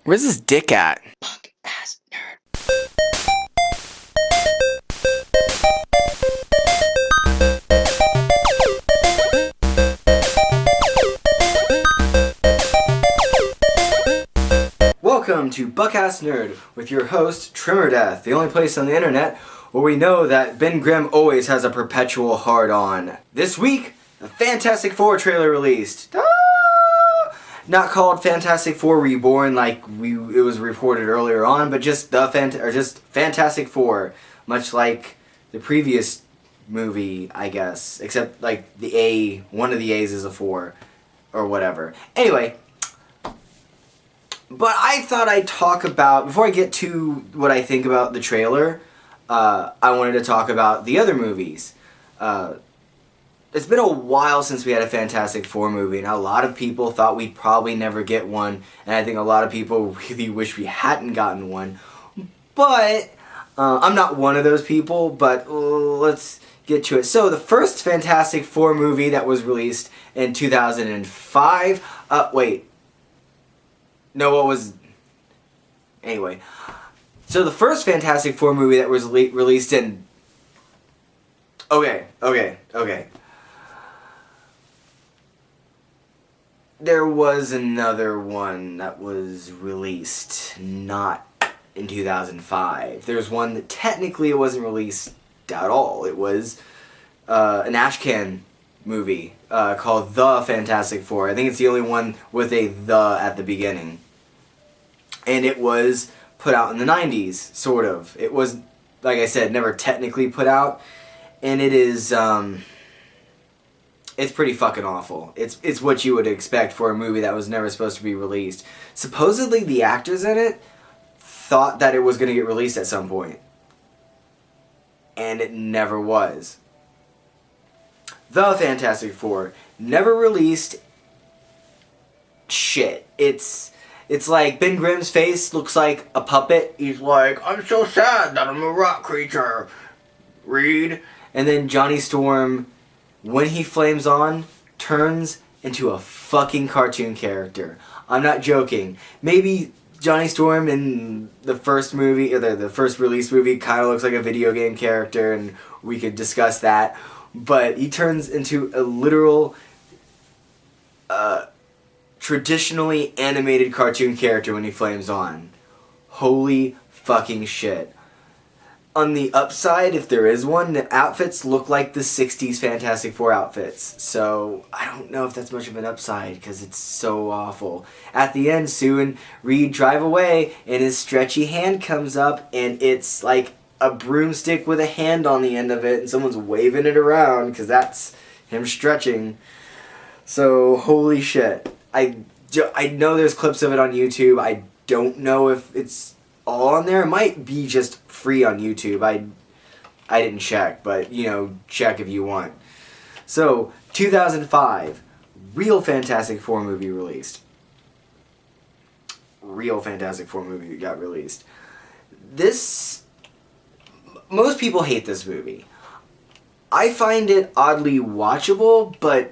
Where's this dick at? Punk ass nerd. Welcome to Buck-Ass Nerd with your host, TremorDeth, the only place on the internet where we know that Ben Grimm always has a perpetual hard-on. This week, the Fantastic Four trailer released. Not called Fantastic Four Reborn like it was reported earlier on, but just just Fantastic Four, much like the previous movie, I guess, except like one of the A's is a 4 or whatever. Anyway, but I thought I'd talk about, before I get to what I think about the trailer, I wanted to talk about the other movies. It's been a while since we had a Fantastic Four movie, and a lot of people thought we'd probably never get one, and I think a lot of people really wish we hadn't gotten one. But, I'm not one of those people, but let's get to it. So, the first Fantastic Four movie that was released in 2005, Anyway, so the first Fantastic Four movie that was released in... Okay. There was another one that was released not in 2005. There's one that technically it wasn't released at all. It was an Ashcan movie called The Fantastic Four. I think it's the only one with a "the" at the beginning. And it was put out in the 90s, sort of. It was, like I said, never technically put out. And it is, it's pretty fucking awful. It's what you would expect for a movie that was never supposed to be released. Supposedly the actors in it thought that it was going to get released at some point. And it never was. The Fantastic Four never released shit. It's like Ben Grimm's face looks like a puppet. He's like, I'm so sad that I'm a rock creature. Read. And then Johnny Storm, when he flames on, turns into a fucking cartoon character. I'm not joking. Maybe Johnny Storm in the first movie, or the first release movie, kind of looks like a video game character, and we could discuss that. But he turns into a literal, traditionally animated cartoon character when he flames on. Holy fucking shit. On the upside, if there is one, the outfits look like the 60s Fantastic Four outfits. So, I don't know if that's much of an upside, because it's so awful. At the end, Sue and Reed drive away, and his stretchy hand comes up, and it's like a broomstick with a hand on the end of it, and someone's waving it around, because that's him stretching. So, holy shit. I know there's clips of it on YouTube. I don't know if it's all on there. It might be just free on YouTube. I didn't check, but, check if you want. So, 2005, real Fantastic Four movie released. Real Fantastic Four movie got released. Most people hate this movie. I find it oddly watchable, but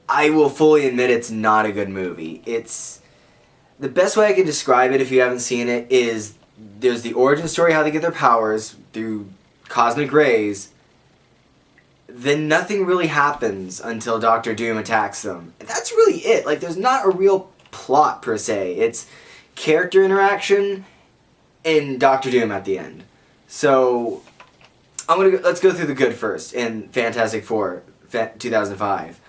I will fully admit it's not a good movie. The best way I can describe it, if you haven't seen it, is there's the origin story, how they get their powers through cosmic rays. Then nothing really happens until Doctor Doom attacks them. And that's really it. Like, there's not a real plot, per se. It's character interaction and Doctor Doom at the end. So, let's go through the good first in Fantastic Four, 2005.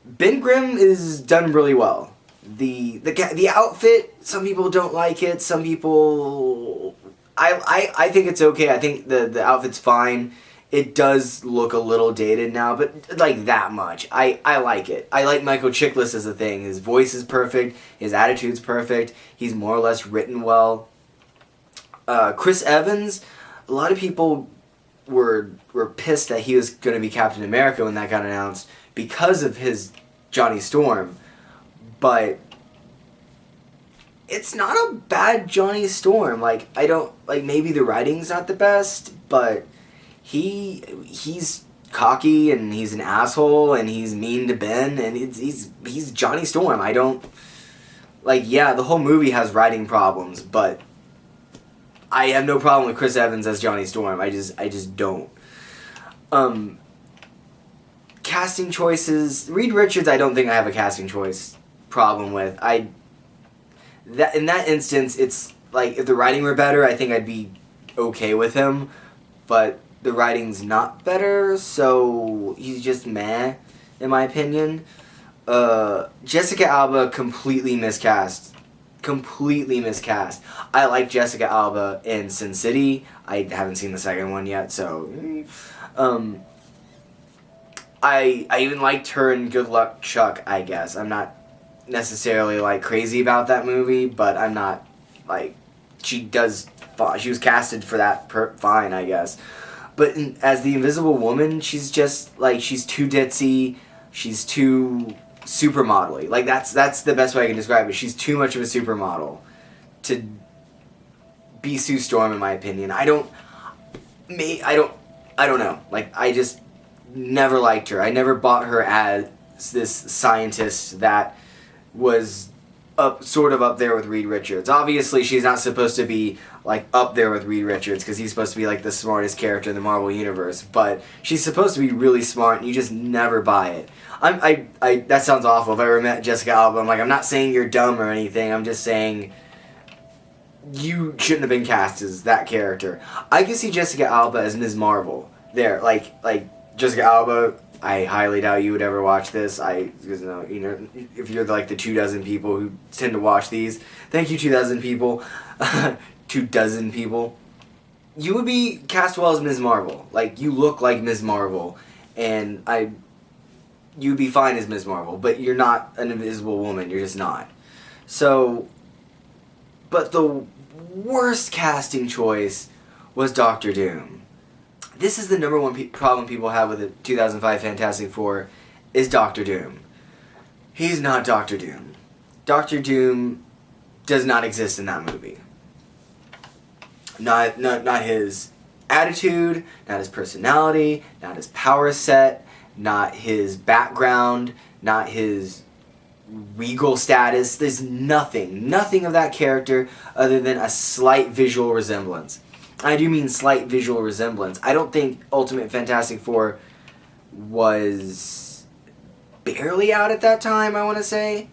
Ben Grimm is done really well. The outfit, some people don't like it. Some people, I think it's okay. I think the outfit's fine. It does look a little dated now, but like that much. I like it. I like Michael Chiklis as a thing. His voice is perfect. His attitude's perfect. He's more or less written well. Chris Evans, a lot of people were pissed that he was going to be Captain America when that got announced because of his Johnny Storm. But it's not a bad Johnny Storm. Maybe the writing's not the best, but he's cocky and he's an asshole and he's mean to Ben and he's Johnny Storm. Like, yeah, the whole movie has writing problems, but I have no problem with Chris Evans as Johnny Storm. I just don't. Casting choices. Reed Richards, I don't think I have a casting choice problem with. In that instance, it's like, if the writing were better, I think I'd be okay with him. But the writing's not better, so he's just meh, in my opinion. Jessica Alba, completely miscast. Completely miscast. I like Jessica Alba in Sin City. I haven't seen the second one yet, so... I even liked her in Good Luck Chuck, I guess. I'm not necessarily, like, crazy about that movie, but I'm not, like... She was casted for that fine, I guess. But as the Invisible Woman, she's just, like, she's too ditzy. She's too supermodel-y. Like, that's the best way I can describe it. She's too much of a supermodel to be Sue Storm, in my opinion. I don't know. Like, I just never liked her. I never bought her as this scientist that was sort of up there with Reed Richards. Obviously, she's not supposed to be, like, up there with Reed Richards, because he's supposed to be, like, the smartest character in the Marvel Universe, but she's supposed to be really smart, and you just never buy it. That sounds awful. If I ever met Jessica Alba, I'm not saying you're dumb or anything, I'm just saying you shouldn't have been cast as that character. I can see Jessica Alba as Ms. Marvel. There, like, Jessica Alba, I highly doubt you would ever watch this. Because if you're like the 24 people who tend to watch these, thank you, 24 people, 24 people. You would be cast well as Ms. Marvel. Like, you look like Ms. Marvel, and you'd be fine as Ms. Marvel, but you're not an Invisible Woman. You're just not. So, but the worst casting choice was Doctor Doom. This is the number one problem people have with the 2005 Fantastic Four, is Doctor Doom. He's not Doctor Doom. Doctor Doom does not exist in that movie. Not his attitude, not his personality, not his power set, not his background, not his regal status. There's nothing of that character other than a slight visual resemblance. I do mean slight visual resemblance. I don't think Ultimate Fantastic Four was barely out at that time, I want to say.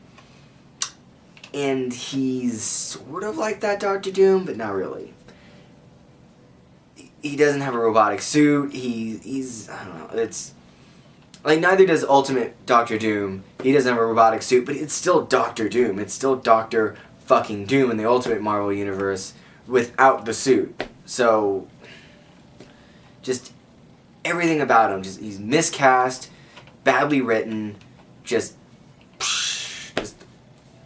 And he's sort of like that Doctor Doom, but not really. He doesn't have a robotic suit. He's I don't know. It's like, neither does Ultimate Doctor Doom. He doesn't have a robotic suit, but it's still Doctor Doom. It's still Doctor fucking Doom in the Ultimate Marvel Universe without the suit. So, just everything about him, he's miscast, badly written, just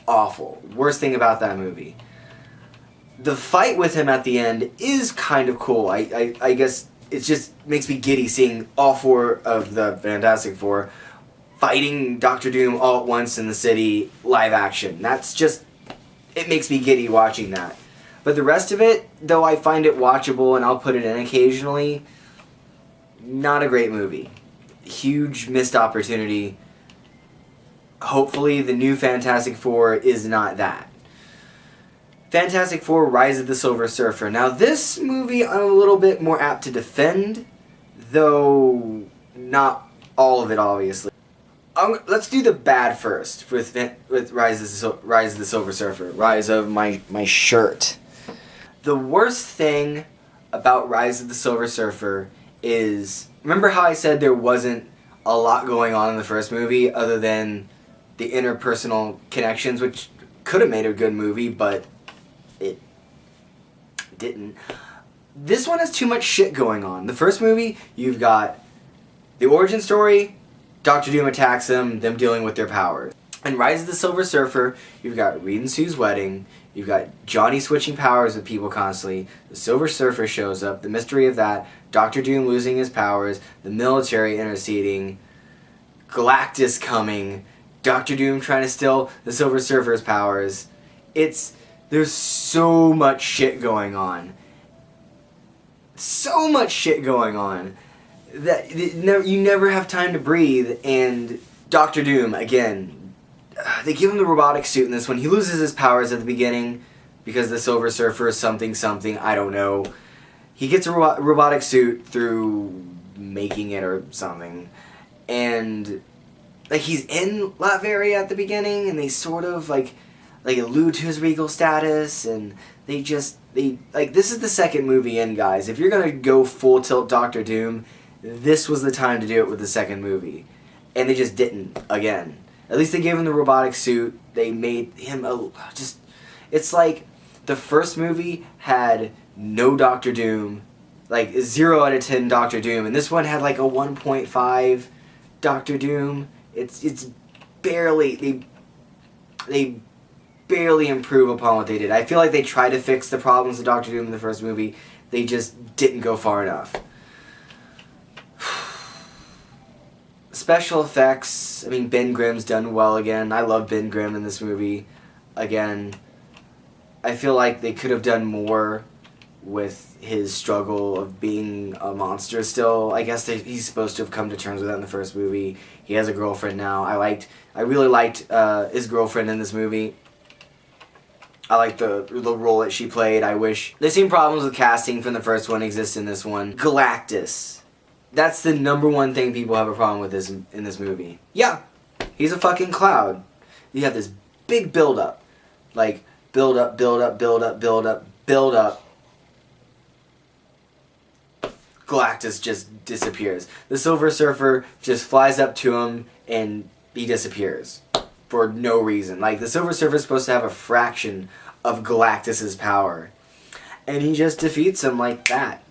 awful. Worst thing about that movie. The fight with him at the end is kind of cool. I guess it just makes me giddy seeing all four of the Fantastic Four fighting Doctor Doom all at once in the city, live action. It makes me giddy watching that. But the rest of it, though I find it watchable and I'll put it in occasionally, not a great movie. Huge missed opportunity. Hopefully the new Fantastic Four is not that. Fantastic Four: Rise of the Silver Surfer. Now this movie I'm a little bit more apt to defend, though not all of it, obviously. Let's do the bad first with Rise of the Silver Surfer. Rise of my shirt. The worst thing about Rise of the Silver Surfer is, remember how I said there wasn't a lot going on in the first movie other than the interpersonal connections, which could have made a good movie, but it didn't. This one has too much shit going on. The first movie, you've got the origin story, Doctor Doom attacks them dealing with their powers. In Rise of the Silver Surfer, you've got Reed and Sue's wedding, you've got Johnny switching powers with people constantly, the Silver Surfer shows up, the mystery of that, Doctor Doom losing his powers, the military interceding, Galactus coming, Doctor Doom trying to steal the Silver Surfer's powers. There's so much shit going on. So much shit going on that you never have time to breathe, and Doctor Doom, again, they give him the robotic suit in this one. He loses his powers at the beginning because the Silver Surfer is something, I don't know. He gets a robotic suit through making it or something. And like he's in Latveria at the beginning, and they sort of like allude to his regal status, and they like, this is the second movie in, guys. If you're gonna go full tilt Doctor Doom, this was the time to do it with the second movie. And they just didn't, again. At least they gave him the robotic suit. They made him it's like the first movie had no Doctor Doom, like 0 out of 10 Doctor Doom, and this one had like a 1.5 Doctor Doom. It's barely, they barely improve upon what they did. I feel like they tried to fix the problems of Doctor Doom in the first movie. They just didn't go far enough. Special effects, I mean, Ben Grimm's done well again. I love Ben Grimm in this movie. Again, I feel like they could have done more with his struggle of being a monster still. I guess he's supposed to have come to terms with that in the first movie. He has a girlfriend now. I really liked his girlfriend in this movie. I like the role that she played. I wish the same problems with casting from the first one exist in this one. Galactus. That's the number one thing people have a problem with in this movie. Yeah, he's a fucking cloud. You have this big build-up. Like, build up. Galactus just disappears. The Silver Surfer just flies up to him and he disappears. For no reason. Like, the Silver Surfer is supposed to have a fraction of Galactus's power. And he just defeats him like that.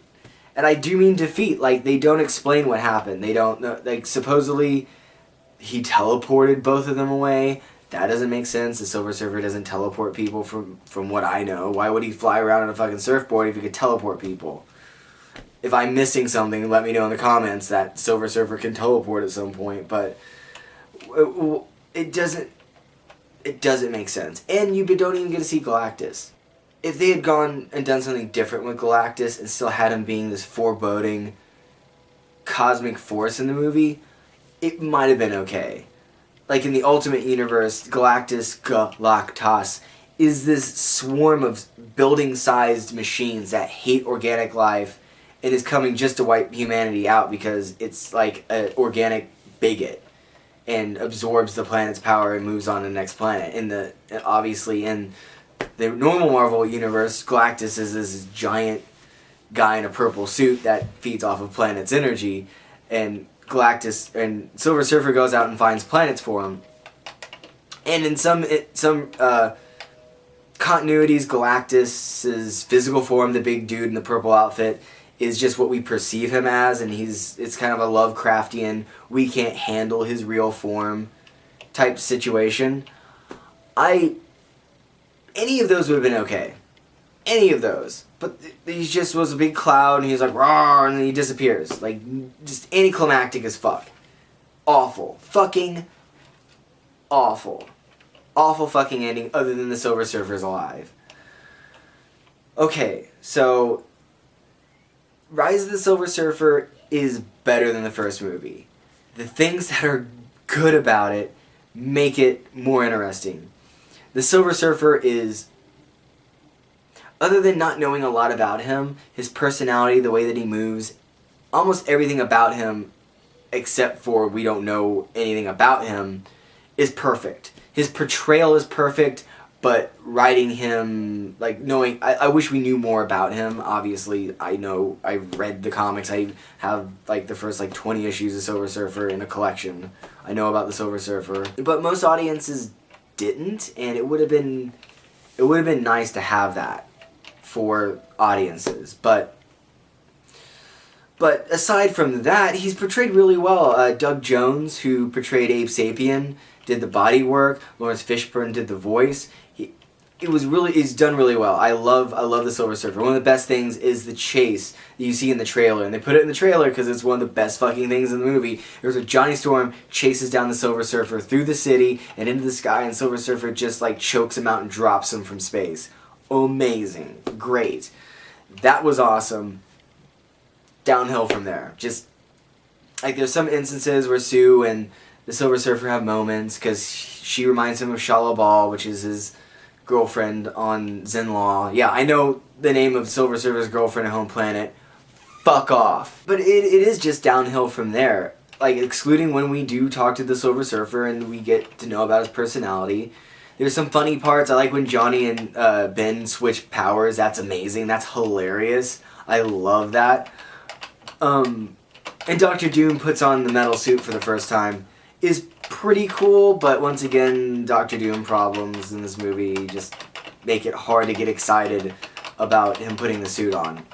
And I do mean defeat. Like, they don't explain what happened. They don't know. Like, supposedly he teleported both of them away. That doesn't make sense. The Silver Surfer doesn't teleport people from what I know. Why would he fly around on a fucking surfboard if he could teleport people? If I'm missing something, let me know in the comments that Silver Surfer can teleport at some point. But it doesn't make sense. And you don't even get to see Galactus. If they had gone and done something different with Galactus and still had him being this foreboding cosmic force in the movie, it might have been okay. Like in the Ultimate Universe, Galactus, is this swarm of building-sized machines that hate organic life and is coming just to wipe humanity out because it's like an organic bigot and absorbs the planet's power and moves on to the next planet. Obviously in the normal Marvel universe, Galactus is this giant guy in a purple suit that feeds off of planet's energy, and Galactus and Silver Surfer goes out and finds planets for him. And in some continuities, Galactus's physical form, the big dude in the purple outfit, is just what we perceive him as, and it's kind of a Lovecraftian, we can't handle his real form type situation. Any of those would have been okay. Any of those. But he just was a big cloud, and he's like, rawr, and then he disappears. Like, just anticlimactic as fuck. Awful. Fucking awful. Awful fucking ending, other than the Silver Surfer's alive. Okay, so Rise of the Silver Surfer is better than the first movie. The things that are good about it make it more interesting. The Silver Surfer is, other than not knowing a lot about him, his personality, the way that he moves, almost everything about him, except for we don't know anything about him, is perfect. His portrayal is perfect, but writing him, like, knowing, I wish we knew more about him. Obviously, I know, I've read the comics, I have, like, the first, 20 issues of Silver Surfer in a collection. I know about the Silver Surfer. But most audiences didn't, and it would have been nice to have that for audiences. But aside from that, he's portrayed really well. Doug Jones, who portrayed Abe Sapien, did the body work. Lawrence Fishburne did the voice. He's done really well. I love the Silver Surfer. One of the best things is the chase that you see in the trailer, and they put it in the trailer because it's one of the best fucking things in the movie. There's a Johnny Storm chases down the Silver Surfer through the city and into the sky, and Silver Surfer just chokes him out and drops him from space. Amazing, great. That was awesome. Downhill from there. Just there's some instances where Sue and the Silver Surfer have moments because she reminds him of Shala Bal, which is his girlfriend on Zenlaw. Yeah, I know the name of Silver Surfer's girlfriend at Home Planet. Fuck off. But it is just downhill from there. Like, excluding when we do talk to the Silver Surfer and we get to know about his personality. There's some funny parts. I like when Johnny and Ben switch powers. That's amazing. That's hilarious. I love that. And Doctor Doom puts on the metal suit for the first time. Is pretty cool, but once again, Doctor Doom problems in this movie just make it hard to get excited about him putting the suit on.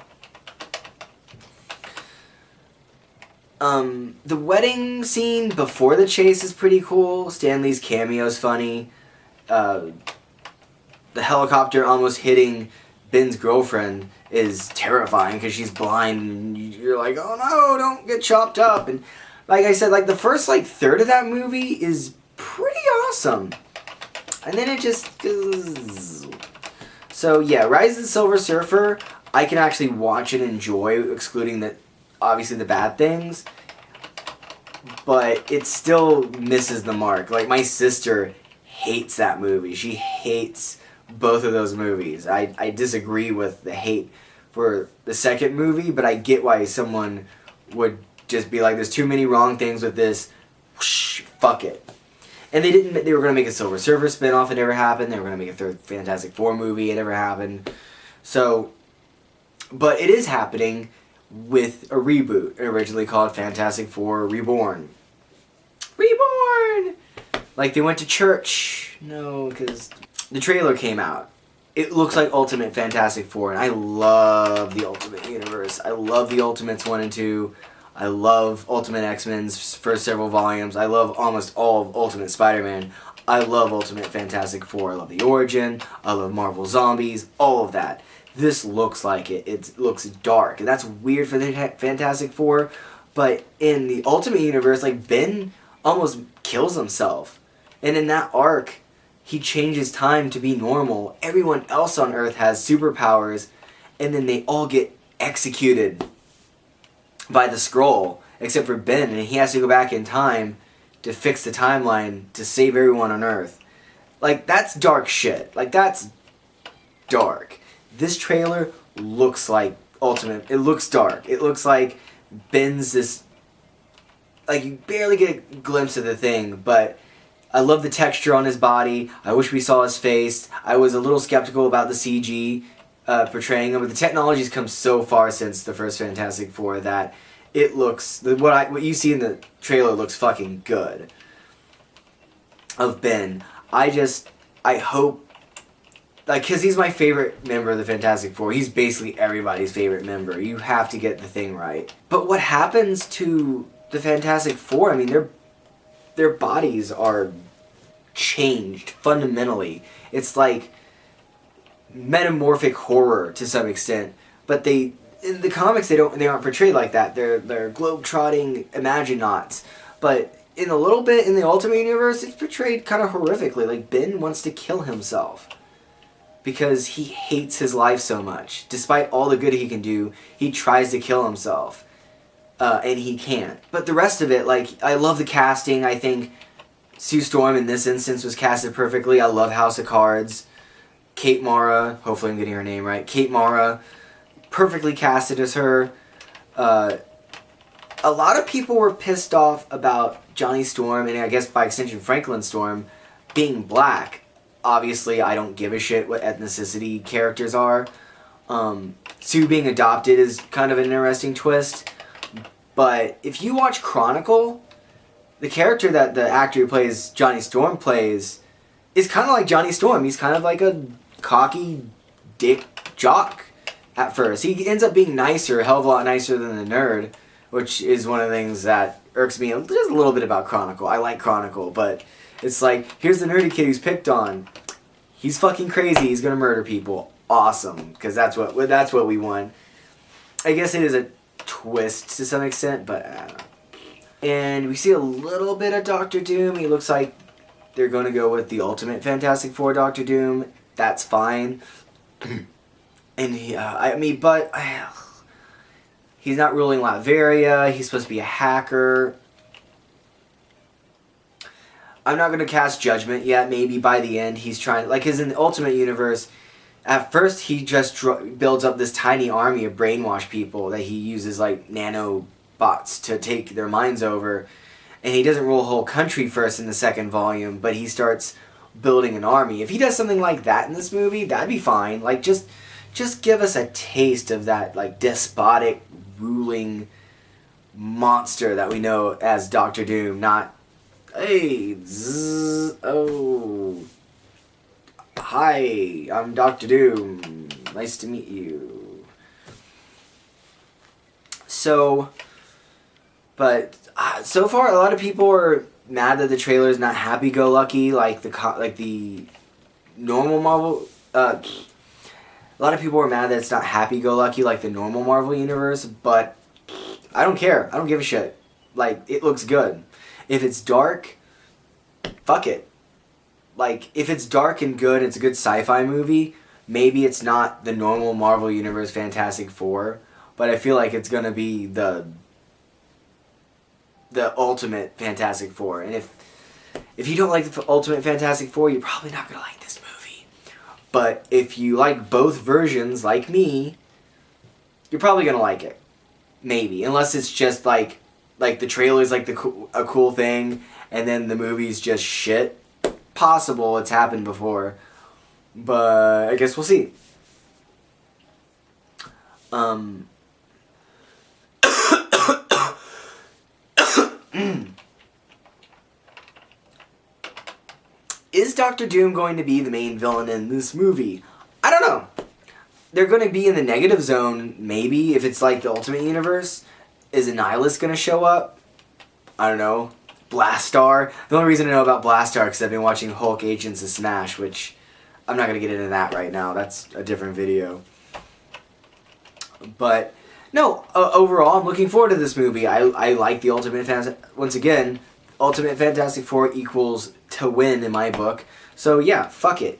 The wedding scene before the chase is pretty cool. Stan Lee's cameo's funny. The helicopter almost hitting Ben's girlfriend is terrifying because she's blind and you're like, oh no, don't get chopped up. And like I said, like the first third of that movie is pretty awesome. And then it just goes. So yeah, Rise of the Silver Surfer, I can actually watch and enjoy, excluding obviously the bad things. But it still misses the mark. Like, my sister hates that movie. She hates both of those movies. I disagree with the hate for the second movie, but I get why someone would just be like, there's too many wrong things with this. Whoosh, fuck it. And they were going to make a Silver Surfer spinoff. It never happened. They were going to make a third Fantastic Four movie. It never happened. So, but it is happening with a reboot, originally called Fantastic Four Reborn. Reborn! Like they went to church. No, because the trailer came out. It looks like Ultimate Fantastic Four, and I love the Ultimate Universe. I love the Ultimates 1 and 2. I love Ultimate X-Men's first several volumes. I love almost all of Ultimate Spider-Man. I love Ultimate Fantastic Four. I love the Origin. I love Marvel Zombies. All of that. This looks like it. It looks dark. And that's weird for the Fantastic Four. But in the Ultimate Universe, like, Ben almost kills himself. And in that arc, he changes time to be normal. Everyone else on Earth has superpowers. And then they all get executed by the Skrull. Except for Ben. And he has to go back in time to fix the timeline to save everyone on Earth. Like, that's dark shit. Like, that's dark. This trailer looks like Ultimate. It looks dark. It looks like Ben's this... Like, you barely get a glimpse of the thing, but I love the texture on his body. I wish we saw his face. I was a little skeptical about the CG portraying him, but the technology's come so far since the first Fantastic Four that it looks... What you see in the trailer looks fucking good. Of Ben. I hope... Like, because he's my favorite member of the Fantastic Four. He's basically everybody's favorite member. You have to get the thing right. But what happens to the Fantastic Four? I mean, their bodies are changed fundamentally. It's like metamorphic horror to some extent. But in the comics they aren't portrayed like that. They're globe-trotting Imaginauts. But in a little bit in the Ultimate Universe, it's portrayed kind of horrifically. Like, Ben wants to kill himself. Because he hates his life so much. Despite all the good he can do, he tries to kill himself. And he can't. But the rest of it, like, I love the casting. I think Sue Storm in this instance was casted perfectly. I love House of Cards. Kate Mara, hopefully I'm getting her name right. Kate Mara, perfectly casted as her. A lot of people were pissed off about Johnny Storm, and I guess by extension Franklin Storm, being black. Obviously, I don't give a shit what ethnicity characters are. Sue being adopted is kind of an interesting twist. But if you watch Chronicle, the character that the actor who plays Johnny Storm plays is kind of like Johnny Storm. He's kind of like a cocky dick jock at first. He ends up being nicer, a hell of a lot nicer than the nerd, which is one of the things that irks me just a little bit about Chronicle. I like Chronicle, but... It's like, here's the nerdy kid who's picked on. He's fucking crazy. He's gonna murder people. Awesome, because that's what we want. I guess it is a twist to some extent, but I don't know. And we see a little bit of Doctor Doom. He looks like they're gonna go with the Ultimate Fantastic Four Doctor Doom. That's fine. And he's not ruling Latveria. He's supposed to be a hacker. I'm not gonna cast judgment yet. Maybe by the end he's trying, like, cause in the Ultimate Universe, at first he just builds up this tiny army of brainwash people that he uses like nanobots to take their minds over, and he doesn't rule a whole country first in the second volume, but he starts building an army. If he does something like that in this movie, that'd be fine. Like, just give us a taste of that, like, despotic, ruling monster that we know as Doctor Doom, not, hey, oh, hi, I'm Doctor Doom, nice to meet you. So, but so far a lot of people are mad that the trailer is not happy-go-lucky like the normal Marvel. A lot of people are mad that it's not happy-go-lucky like the normal Marvel universe, but I don't care. I don't give a shit. Like, it looks good. If it's dark, fuck it. Like, if it's dark and good, it's a good sci-fi movie, maybe it's not the normal Marvel Universe Fantastic Four, but I feel like it's gonna be the ultimate Fantastic Four. And if you don't like the ultimate Fantastic Four, you're probably not gonna like this movie. But if you like both versions, like me, you're probably gonna like it. Maybe. Unless it's just like the trailer's like a cool thing, and then the movie's just shit. Possible, it's happened before. But I guess we'll see. Is Doctor Doom going to be the main villain in this movie? I don't know. They're going to be in the negative zone, maybe, if it's like the Ultimate Universe. Is Annihilus going to show up? I don't know. Blastar. The only reason I know about Blastar is because I've been watching Hulk Agents of Smash, which I'm not going to get into that right now. That's a different video. But, no, overall, I'm looking forward to this movie. I like the Ultimate Fantastic... Once again, Ultimate Fantastic Four equals to win in my book. So, yeah, fuck it.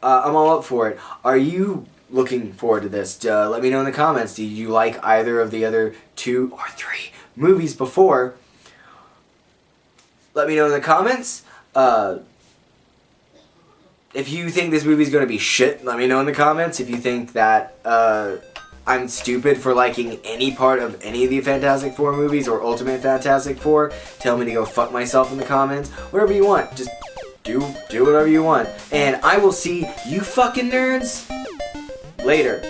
I'm all up for it. Are you looking forward to this? Let me know in the comments. Did you like either of the other 2 or 3 movies before? Let me know in the comments. If you think this movie's going to be shit, let me know in the comments. If you think that I'm stupid for liking any part of any of the Fantastic Four movies or Ultimate Fantastic Four, tell me to go fuck myself in the comments. Whatever you want. Just do whatever you want. And I will see you fucking nerds later.